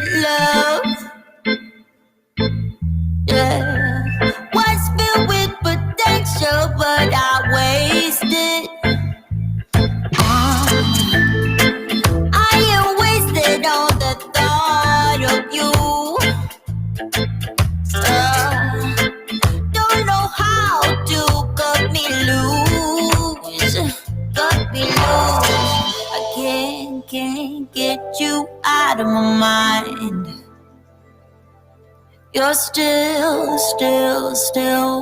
with love. Yeah. Was filled with potential, but I wasted. I am wasted on the thought of you. Don't know how to cut me loose. Cut me loose. I can't get you out of my mind. You're still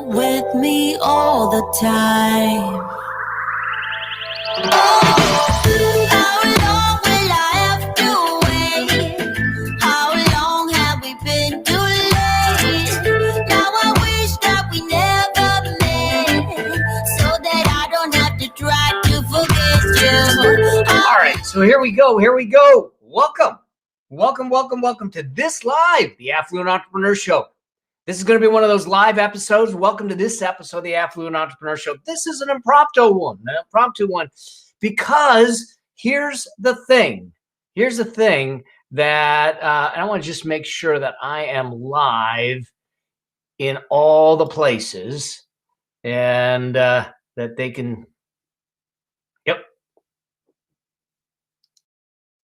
with me all the time. Oh, how long will I have to wait? How long have we been too late? Now I wish that we never met, so that I don't have to try to forget you. All right, so here we go. Welcome to this live, the Affluent Entrepreneur Show. This is going to be one of those live episodes. Welcome to this episode of the Affluent Entrepreneur Show. This is an impromptu one, because here's the thing that, and I want to just make sure that I am live in all the places and that they can, yep.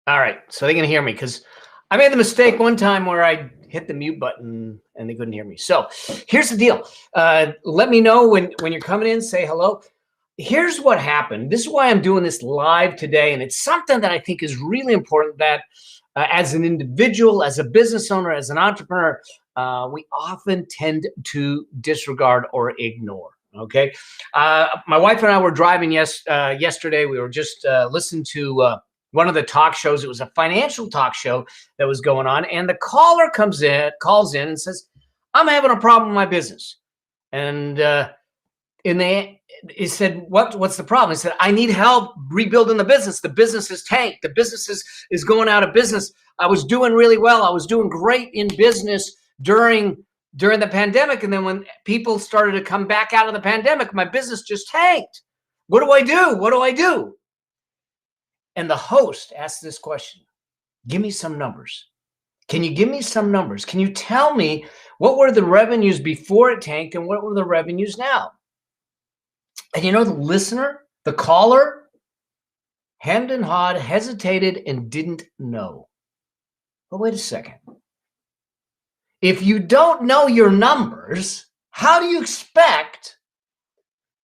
All right, so they can hear me because I made the mistake one time where I hit the mute button and they couldn't hear me. So here's the deal. Let me know when you're coming in, say hello. Here's what happened. This is why I'm doing this live today. And it's something that I think is really important that as an individual, as a business owner, as an entrepreneur, we often tend to disregard or ignore. Okay. My wife and I were driving yesterday. We were just listening to one of the talk shows. It was a financial talk show that was going on. And the caller calls in and says, I'm having a problem with my business. And he said, what's the problem? He said, I need help rebuilding the business. The business is tanked. The business is going out of business. I was doing really well. I was doing great in business during the pandemic. And then when people started to come back out of the pandemic, my business just tanked. What do I do? And the host asked this question: give me some numbers. Can you give me some numbers? Can you tell me what were the revenues before it tanked and what were the revenues now? And you know, the listener, the caller, hemmed and hawed, hesitated, and didn't know. But wait a second. If you don't know your numbers, how do you expect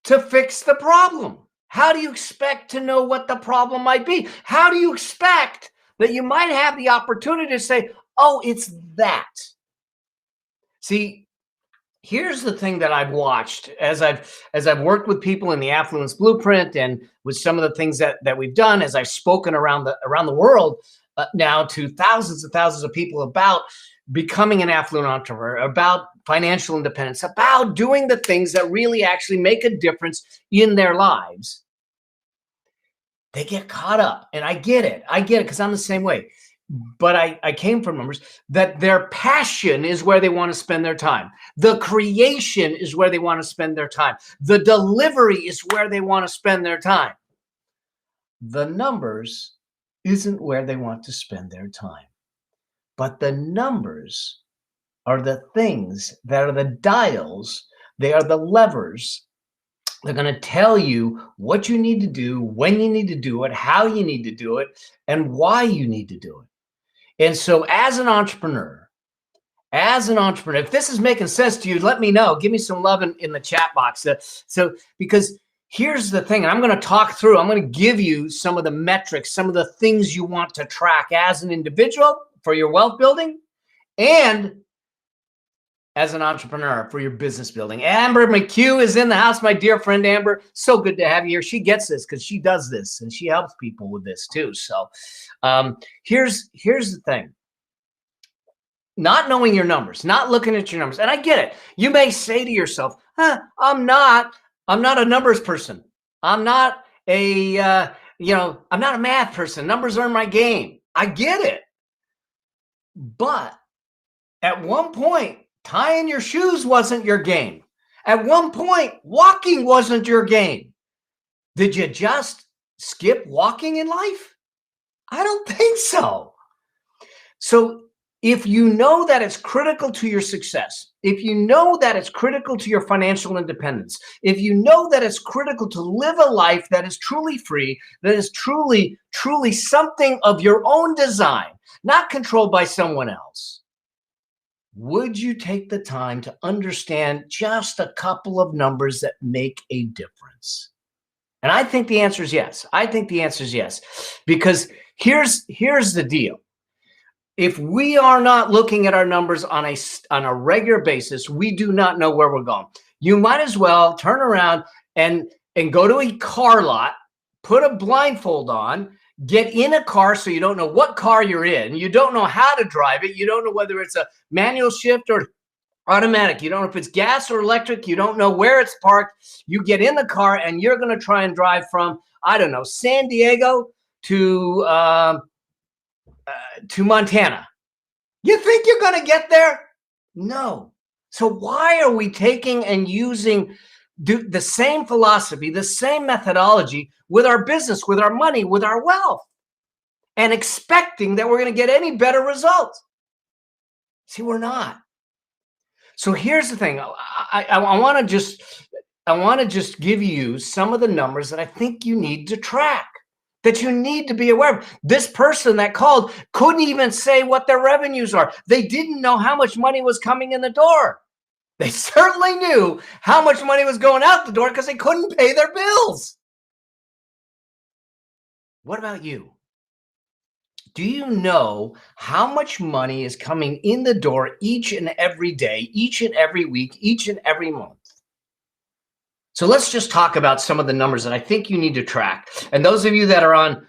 to fix the problem? How do you expect to know what the problem might be? How do you expect that you might have the opportunity to say, oh, it's that? See, here's the thing that I've watched as I've worked with people in the Affluence Blueprint and with some of the things that we've done, as I've spoken around the world now to thousands and thousands of people about becoming an affluent entrepreneur, about financial independence, about doing the things that really actually make a difference in their lives. They get caught up, and I get it because I'm the same way. But I came from numbers that their passion is where they want to spend their time. The creation is where they want to spend their time. The delivery is where they want to spend their time. The numbers isn't where they want to spend their time. But the numbers are the things that are the dials. They are the levers. They're going to tell you what you need to do, when you need to do it, how you need to do it, and why you need to do it. And so as an entrepreneur, if this is making sense to you, let me know. Give me some love in the chat box. Because here's the thing, and I'm going to talk through, I'm going to give you some of the metrics, some of the things you want to track as an individual for your wealth building and as an entrepreneur for your business building. Amber McHugh is in the house, my dear friend Amber. So good to have you here. She gets this because she does this and she helps people with this too. So here's the thing. Not knowing your numbers, not looking at your numbers. And I get it. You may say to yourself, I'm not a numbers person. I'm not I'm not a math person. Numbers aren't my game. I get it. But at one point, tying your shoes wasn't your game. At one point, walking wasn't your game. Did you just skip walking in life? I don't think so. So If you know that it's critical to your success, if you know that it's critical to your financial independence, if you know that it's critical to live a life that is truly free, that is truly, truly something of your own design, not controlled by someone else, would you take the time to understand just a couple of numbers that make a difference? And I think the answer is yes. I think the answer is yes. Because here's the deal. If we are not looking at our numbers on a regular basis, we do not know where we're going. You might as well turn around and go to a car lot, put a blindfold on, get in a car so you don't know what car you're in. You don't know how to drive it. You don't know whether it's a manual shift or automatic. You don't know if it's gas or electric. You don't know where it's parked. You get in the car and you're going to try and drive from, I don't know, San Diego to Montana. You think you're going to get there? No. So why are we taking and using the same philosophy, the same methodology with our business, with our money, with our wealth, and expecting that we're going to get any better results? See, we're not. So here's the thing. I want to just give you some of the numbers that I think you need to track, that you need to be aware of. This person that called couldn't even say what their revenues are. They didn't know how much money was coming in the door. They certainly knew how much money was going out the door because they couldn't pay their bills. What about you? Do you know how much money is coming in the door each and every day, each and every week, each and every month? So let's just talk about some of the numbers that I think you need to track. And those of you that are on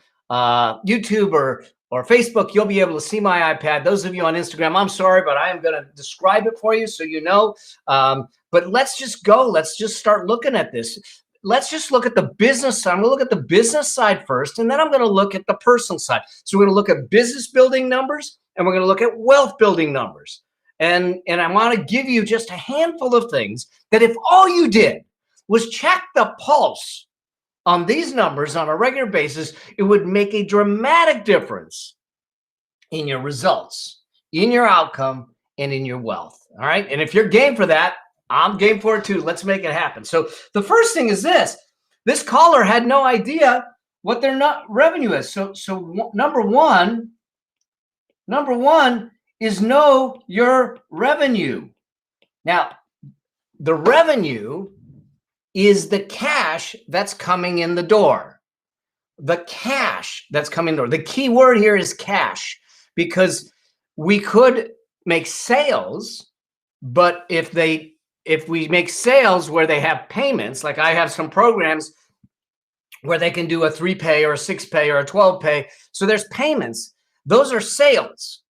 YouTube or Facebook, you'll be able to see my iPad. Those of you on Instagram, I'm sorry, but I am going to describe it for you so you know. But let's just go. Let's just start looking at this. Let's just look at the business side. I'm going to look at the business side first, and then I'm going to look at the personal side. So we're going to look at business building numbers, and we're going to look at wealth building numbers. And I want to give you just a handful of things that if all you did was check the pulse on these numbers on a regular basis, it would make a dramatic difference in your results, in your outcome, and in your wealth. All right. And if you're game for that, I'm game for it too. Let's make it happen. So the first thing is this. This caller had no idea what their revenue is. So number one is know your revenue. Now, the revenue is the cash that's coming in the door. The cash that's coming in the door. The key word here is cash, because we could make sales, but if we make sales where they have payments, like I have some programs where they can do a 3-pay or a 6-pay or a 12-pay. So there's payments. Those are sales,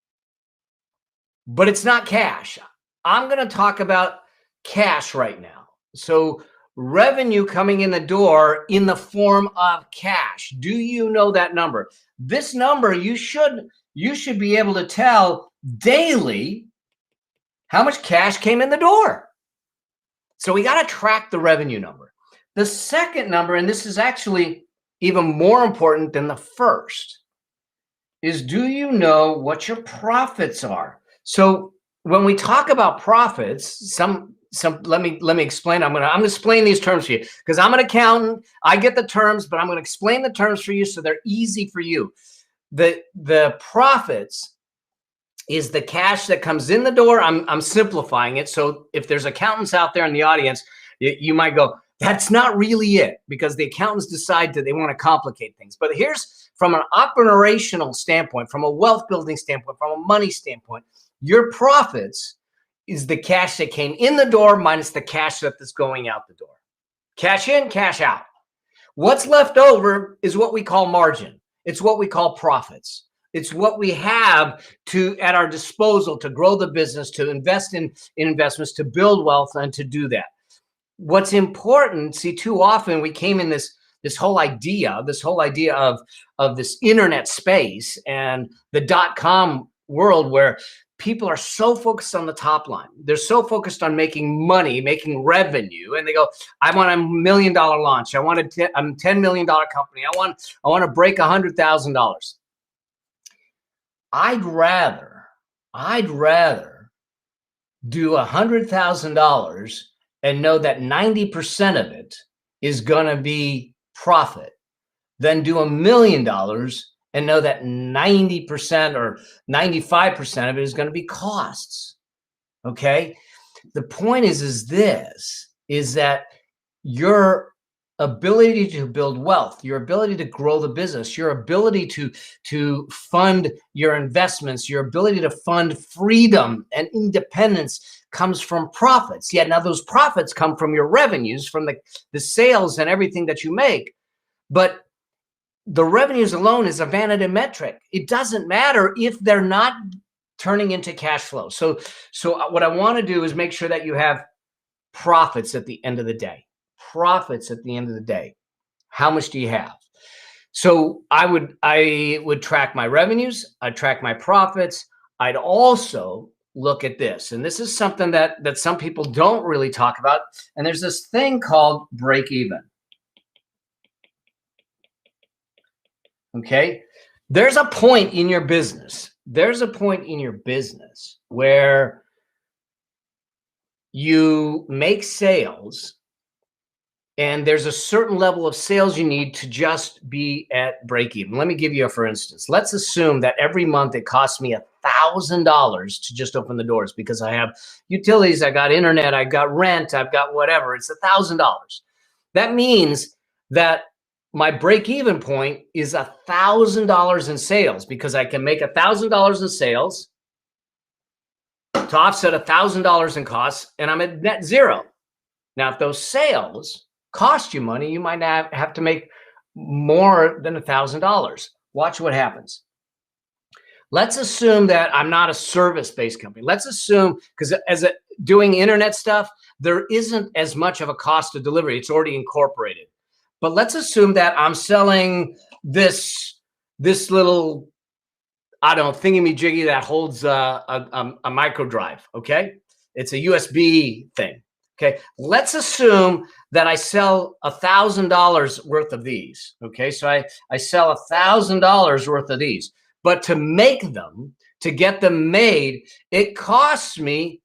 but it's not cash. I'm going to talk about cash right now. So revenue coming in the door in the form of cash. Do you know that number? This number, you should be able to tell daily how much cash came in the door. So we got to track the revenue number. The second number, and this is actually even more important than the first, is do you know what your profits are? So when we talk about profits, let me explain. I'm gonna explain these terms for you because I'm an accountant. I get the terms, but I'm going to explain the terms for you so they're easy for you. The profits is the cash that comes in the door. I'm simplifying it. So if there's accountants out there in the audience, you might go, that's not really it, because the accountants decide that they want to complicate things. But here's from an operational standpoint, from a wealth building standpoint, from a money standpoint, your profits is the cash that came in the door minus the cash that's going out the door. Cash in, cash out. What's left over is what we call margin. It's what we call profits. It's what we have at our disposal to grow the business, to invest in investments, to build wealth, and to do that. What's important, see, too often we came in this whole idea of this internet space and the .com world where people are so focused on the top line. They're so focused on making money, making revenue, and they go, I want $1 million launch. I want a $10 million company. I want to break $100,000. I'd rather I'd rather do $100,000 and know that 90% of it is going to be profit than do $1 million and know that 90% or 95% of it is going to be costs. Okay. The point is that your ability to build wealth, your ability to grow the business, your ability to fund your investments, your ability to fund freedom and independence comes from profits. Yeah, now those profits come from your revenues, from the sales and everything that you make. But the revenues alone is a vanity metric. It doesn't matter if they're not turning into cash flow. So what I want to do is make sure that you have profits at the end of the day. Profits at the end of the day. How much do you have? So I would track my revenues. I'd track my profits. I'd also look at this. And this is something that some people don't really talk about. And there's this thing called break even. Okay. There's a point in your business. There's a point in your business where you make sales and there's a certain level of sales you need to just be at break even. Let me give you a for instance. Let's assume that every month it costs me $1,000 to just open the doors because I have utilities, I got internet, I got rent, I've got whatever. It's $1,000. That means that my break-even point is $1,000 in sales because I can make $1,000 in sales to offset $1,000 in costs, and I'm at net zero. Now, if those sales cost you money, you might have to make more than $1,000. Watch what happens. Let's assume that I'm not a service-based company. Let's assume, because doing internet stuff, there isn't as much of a cost of delivery. It's already incorporated. But let's assume that I'm selling this little, I don't know, thingy-majiggy that holds a micro drive, okay? It's a USB thing, okay? Let's assume that I sell $1,000 worth of these, okay? So I sell $1,000 worth of these. But to make them, to get them made, it costs me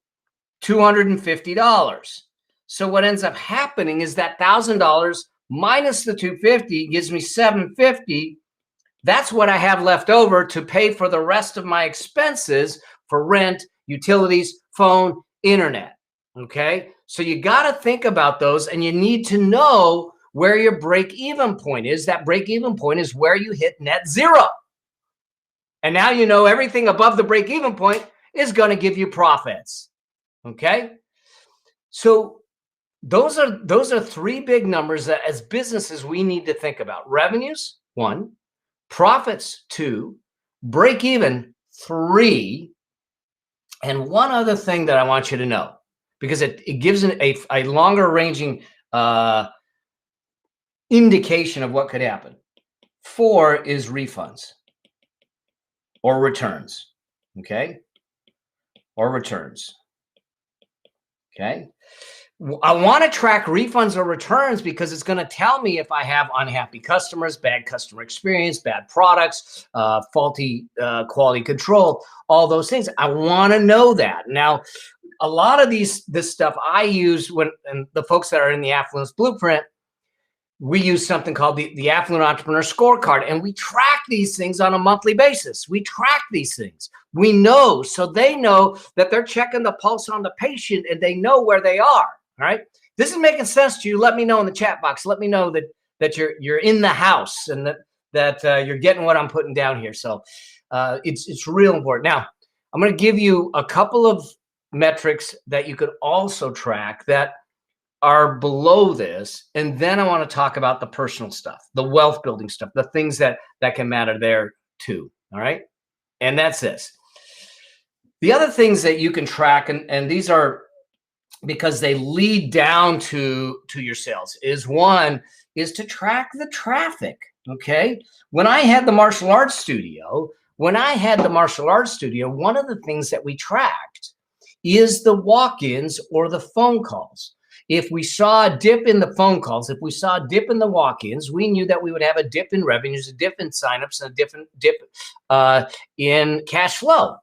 $250. So what ends up happening is that $1,000 minus the $250 gives me $750. That's what I have left over to pay for the rest of my expenses for rent, utilities, phone, internet. Okay. So you got to think about those, and you need to know where your break-even point is. That break-even point is where you hit net zero. And now you know everything above the break-even point is going to give you profits. Okay. So those are three big numbers that as businesses we need to think about. Revenues, 1, profits, 2, break even, 3, and one other thing that I want you to know, because it gives a longer ranging indication of what could happen. 4 is refunds or returns, okay? Or returns, okay? I want to track refunds or returns because it's going to tell me if I have unhappy customers, bad customer experience, bad products, faulty quality control, all those things. I want to know that. Now, a lot of this stuff I use and the folks that are in the Affluence Blueprint, we use something called the Affluent Entrepreneur Scorecard, and we track these things on a monthly basis. We track these things. We know, so they know that they're checking the pulse on the patient and they know where they are. All right. This is making sense to you. Let me know in the chat box. Let me know that you're in the house and that you're getting what I'm putting down here. So it's real important. Now, I'm going to give you a couple of metrics that you could also track that are below this. And then I want to talk about the personal stuff, the wealth building stuff, the things that can matter there too. All right. And that's this. The other things that you can track, and these are because they lead down to your sales, is one is to track the traffic. Okay. When I had the martial arts studio, one of the things that we tracked is the walk-ins or the phone calls. If we saw a dip in the phone calls, if we saw a dip in the walk-ins, we knew that we would have a dip in revenues, a dip in signups, and a dip in cash flow.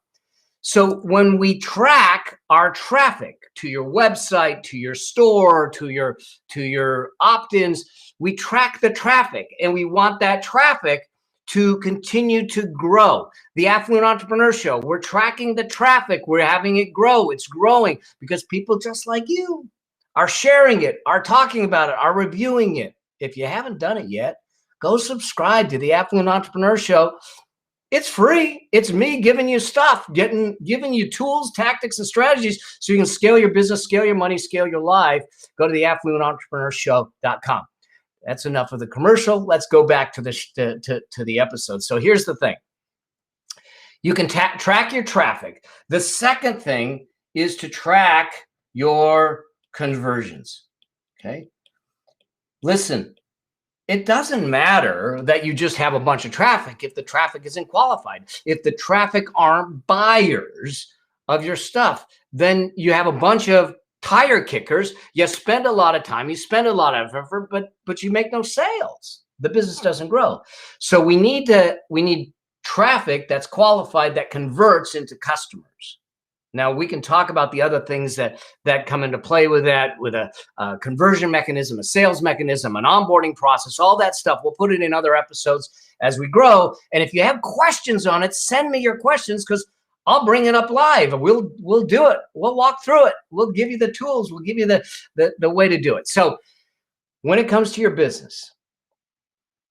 So when we track our traffic to your website, to your store, to your opt-ins, we track the traffic, and we want that traffic to continue to grow. The Affluent Entrepreneur Show, we're tracking the traffic. We're having it grow. It's growing because people just like you are sharing it, are talking about it, are reviewing it. If you haven't done it yet, go subscribe to the Affluent Entrepreneur Show. It's free. It's me giving you stuff, giving you tools, tactics, and strategies so you can scale your business, scale your money, scale your life. Go to the affluententrepreneurshow.com. That's enough of the commercial. Let's go back to the episode. So here's the thing. You can track your traffic. The second thing is to track your conversions. Okay. Listen, it doesn't matter that you just have a bunch of traffic if the traffic isn't qualified. If the traffic aren't buyers of your stuff, then you have a bunch of tire kickers. You spend a lot of time, you spend a lot of effort, but you make no sales. The business doesn't grow. So we need traffic that's qualified, that converts into customers. Now we can talk about the other things that come into play with that, with a conversion mechanism, a sales mechanism, an onboarding process, all that stuff. We'll put it in other episodes as we grow. And if you have questions on it, send me your questions, because I'll bring it up live. We'll do it. We'll walk through it. We'll give you the tools. We'll give you the way to do it. So when it comes to your business,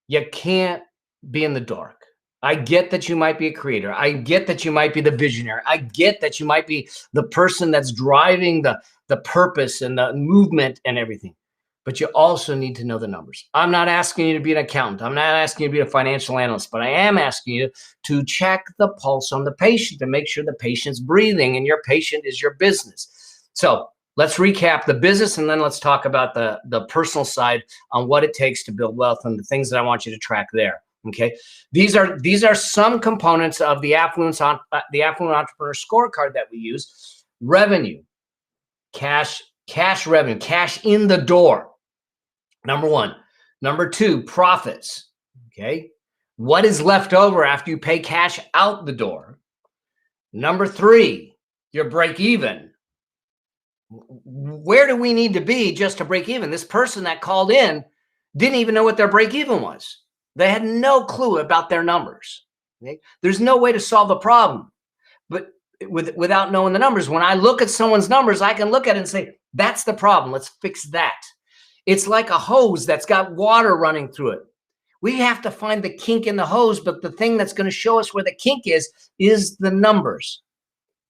you can't be in the dark. I get that you might be a creator. I get that you might be the visionary. I get that you might be the person that's driving the purpose and the movement and everything. But you also need to know the numbers. I'm not asking you to be an accountant. I'm not asking you to be a financial analyst, but I am asking you to check the pulse on the patient to make sure the patient's breathing, and your patient is your business. So let's recap the business, and then let's talk about the personal side on what it takes to build wealth and the things that I want you to track there. Okay, these are some components of the Affluent Entrepreneur Scorecard that we use. Revenue, cash revenue, cash in the door. Number one. Number two, profits. Okay, what is left over after you pay cash out the door? Number three, your break even. Where do we need to be just to break even? This person that called in didn't even know what their break even was. They had no clue about their numbers. Okay? There's no way to solve the problem, but without knowing the numbers. When I look at someone's numbers, I can look at it and say, that's the problem. Let's fix that. It's like a hose that's got water running through it. We have to find the kink in the hose, but the thing that's going to show us where the kink is the numbers.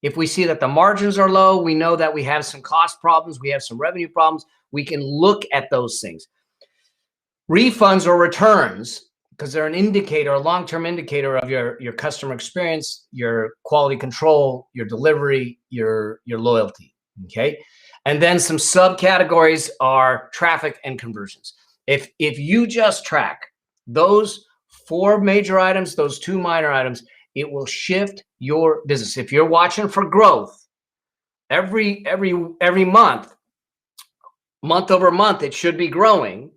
If we see that the margins are low, we know that we have some cost problems, we have some revenue problems. We can look at those things. Refunds or returns, because they're an indicator, a long-term indicator of your customer experience, your quality control, your delivery, your loyalty, okay? And then some subcategories are traffic and conversions. If you just track those 4 major items, those 2 minor items, it will shift your business. If you're watching for growth every month over month, it should be growing,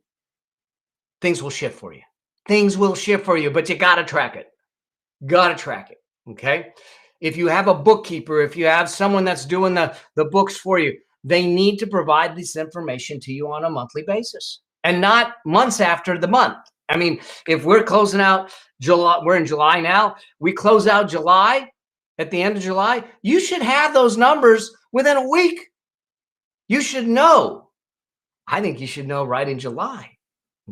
things will shift for you. Things will shift for you, but you got to track it. Got to track it, okay? If you have a bookkeeper, if you have someone that's doing the books for you, they need to provide this information to you on a monthly basis and not months after the month. I mean, if we're closing out July, we're in July now, we close out July, at the end of July, you should have those numbers within a week. You should know. I think you should know right in July,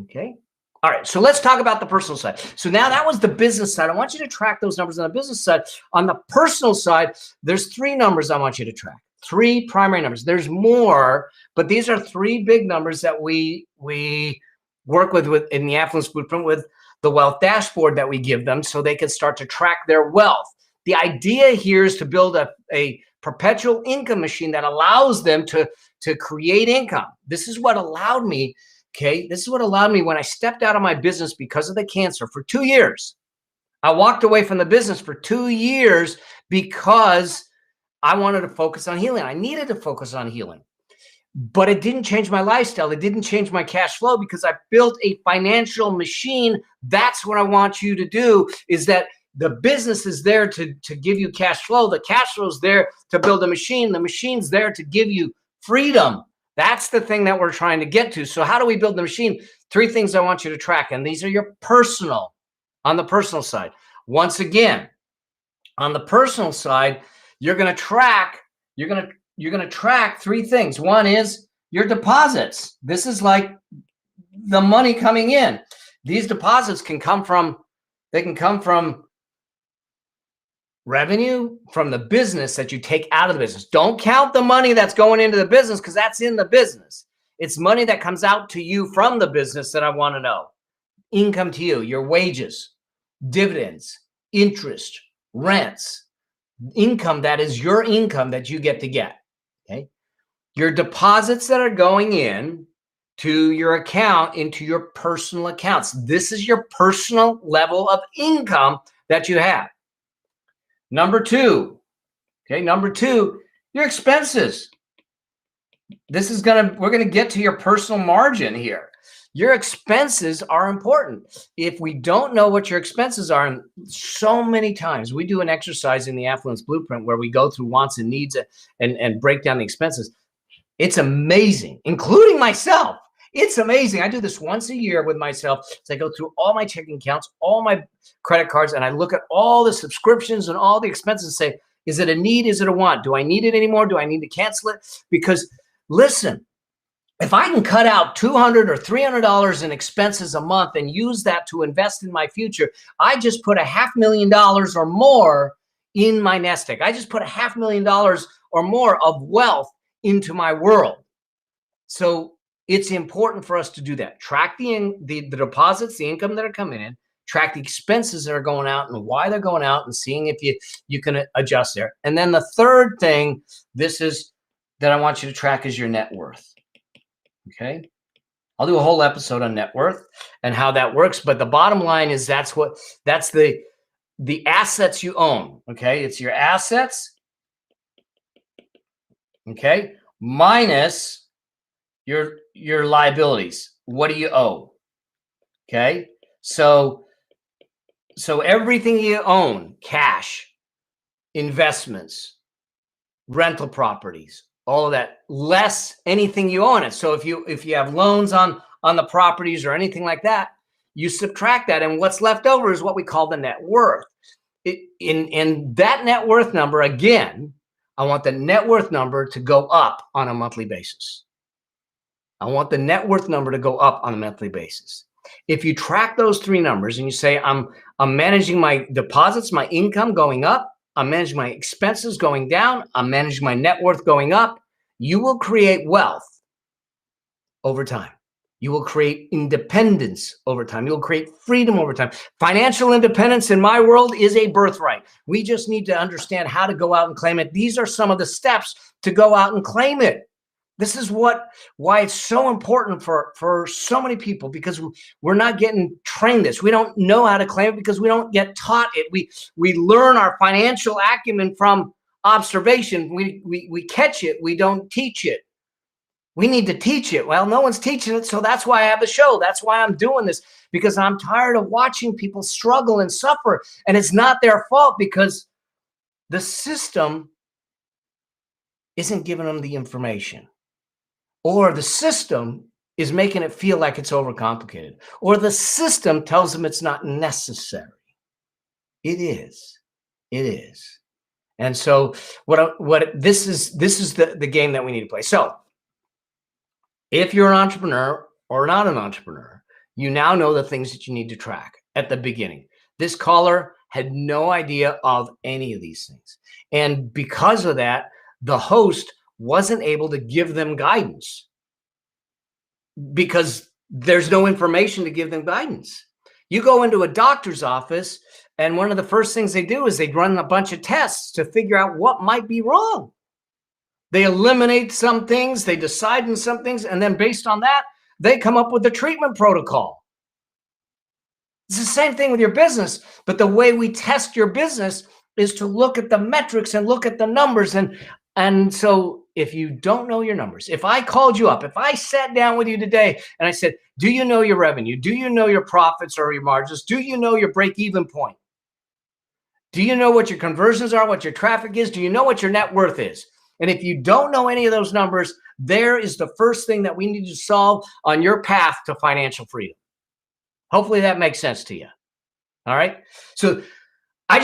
okay? All right, so let's talk about the personal side. So now that was the business side. I want you to track those numbers on the business side. On the personal side, there's 3 numbers I want you to track. 3 primary numbers. There's more, but these are 3 big numbers that we work with in the Affluence Blueprint with the wealth dashboard that we give them so they can start to track their wealth. The idea here is to build a perpetual income machine that allows them to create income. This is what allowed me. Okay, this is what allowed me when I stepped out of my business because of the cancer for 2 years. I walked away from the business for 2 years because I wanted to focus on healing. I needed to focus on healing, but it didn't change my lifestyle. It didn't change my cash flow because I built a financial machine. That's what I want you to do, is that The business is there to give you cash flow. The cash flow is there to build a machine. The machine's there to give you freedom. That's the thing that we're trying to get to. So how do we build the machine? 3 things I want you to track, and these are your personal, on the personal side. Once again, on the personal side, you're going to track 3 things. One is your deposits. This is like the money coming in. These deposits can come from revenue from the business that you take out of the business. Don't count the money that's going into the business, because that's in the business. It's money that comes out to you from the business that I want to know. Income to you, your wages, dividends, interest, rents, income that is your income that you get to get. Okay. Your deposits that are going in to your account, into your personal accounts. This is your personal level of income that you have. Number 2, your expenses. We're gonna get to your personal margin here. Your expenses are important. If we don't know what your expenses are, and so many times we do an exercise in the Affluence Blueprint where we go through wants and needs and break down the expenses. It's amazing, including myself. It's amazing. I do this once a year with myself. So I go through all my checking accounts, all my credit cards, and I look at all the subscriptions and all the expenses and say, is it a need? Is it a want? Do I need it anymore? Do I need to cancel it? Because listen, if I can cut out $200 or $300 in expenses a month and use that to invest in my future, I just put $500,000 or more in my nest egg. I just put $500,000 or more of wealth into my world. So it's important for us to do that. Track the deposits, the income that are coming in, track the expenses that are going out and why they're going out, and seeing if you can adjust there. And then the third thing, that I want you to track is your net worth. Okay. I'll do a whole episode on net worth and how that works. But the bottom line is that's the assets you own. Okay. It's your assets. Okay. Minus your liabilities. What do you owe? Okay. So everything you own, cash, investments, rental properties, all of that, less anything you own it. So if you have loans on the properties or anything like that, you subtract that, and what's left over is what we call the net worth. In that net worth number, again, I want the net worth number to go up on a monthly basis. I want the net worth number to go up on a monthly basis. If you track those 3 numbers and you say, I'm managing my deposits, my income going up, I'm managing my expenses going down, I'm managing my net worth going up, you will create wealth over time. You will create independence over time. You'll create freedom over time. Financial independence in my world is a birthright. We just need to understand how to go out and claim it. These are some of the steps to go out and claim it. This is why it's so important for so many people, because we're not getting trained this. We don't know how to claim it because we don't get taught it. We learn our financial acumen from observation. We catch it. We don't teach it. We need to teach it. Well, no one's teaching it, so that's why I have the show. That's why I'm doing this, because I'm tired of watching people struggle and suffer, and it's not their fault because the system isn't giving them the information. Or the system is making it feel like it's overcomplicated. Or the system tells them it's not necessary. It is. It is. And so this is the game that we need to play. So if you're an entrepreneur or not an entrepreneur, you now know the things that you need to track at the beginning. This caller had no idea of any of these things. And because of that, the host wasn't able to give them guidance because there's no information to give them guidance. You go into a doctor's office, and one of the first things they do is they run a bunch of tests to figure out what might be wrong. They eliminate some things, they decide on some things, and then based on that, they come up with a treatment protocol. It's the same thing with your business, but the way we test your business is to look at the metrics and look at the numbers. And so if you don't know your numbers, if I called you up, if I sat down with you today and I said, do you know your revenue? Do you know your profits or your margins? Do you know your break-even point? Do you know what your conversions are, what your traffic is? Do you know what your net worth is? And if you don't know any of those numbers, there is the first thing that we need to solve on your path to financial freedom. Hopefully that makes sense to you. All right. So I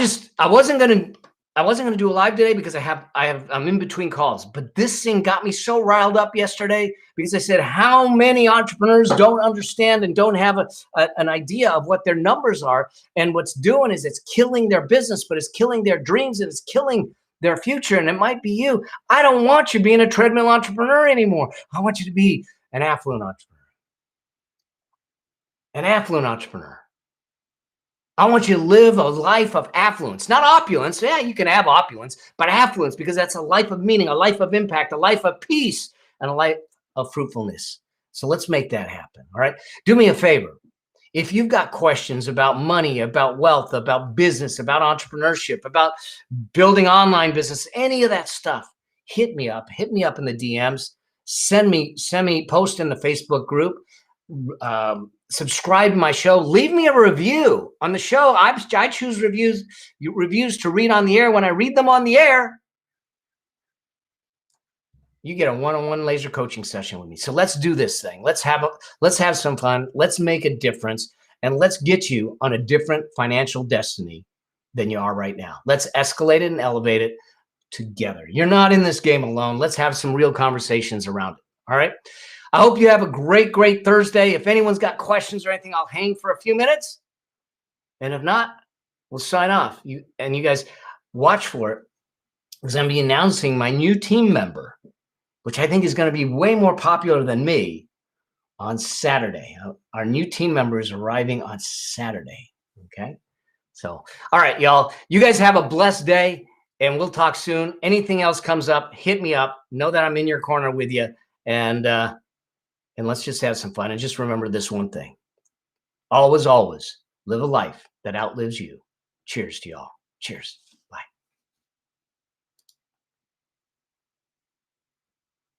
wasn't gonna do a live today because I'm in between calls, but this thing got me so riled up yesterday because I said how many entrepreneurs don't understand and don't have an idea of what their numbers are, and what's doing is it's killing their business, but it's killing their dreams and it's killing their future. And it might be you. I don't want you being a treadmill entrepreneur anymore. I want you to be an affluent entrepreneur. An affluent entrepreneur. I want you to live a life of affluence, not opulence. Yeah, you can have opulence, but affluence, because that's a life of meaning, a life of impact, a life of peace, and a life of fruitfulness. So let's make that happen. All right. Do me a favor. If you've got questions about money, about wealth, about business, about entrepreneurship, about building online business, any of that stuff, hit me up in the DMs, send me, post in the Facebook group, subscribe to my show, leave me a review on the show. I choose reviews to read on the air. When I read them on the air, you get a one-on-one laser coaching session with me. So let's do this thing. Let's have some fun. Let's make a difference, and let's get you on a different financial destiny than you are right now. Let's escalate it and elevate it together. You're not in this game alone. Let's have some real conversations around it. All right. I hope you have a great, great Thursday. If anyone's got questions or anything, I'll hang for a few minutes. And if not, we'll sign off. You guys watch for it, because I'm going to be announcing my new team member, which I think is going to be way more popular than me, on Saturday. Our new team member is arriving on Saturday. Okay. So, all right, y'all, you guys have a blessed day, and we'll talk soon. Anything else comes up, hit me up. Know that I'm in your corner with you. And let's just have some fun. And just remember this one thing. Always, always live a life that outlives you. Cheers to y'all. Cheers.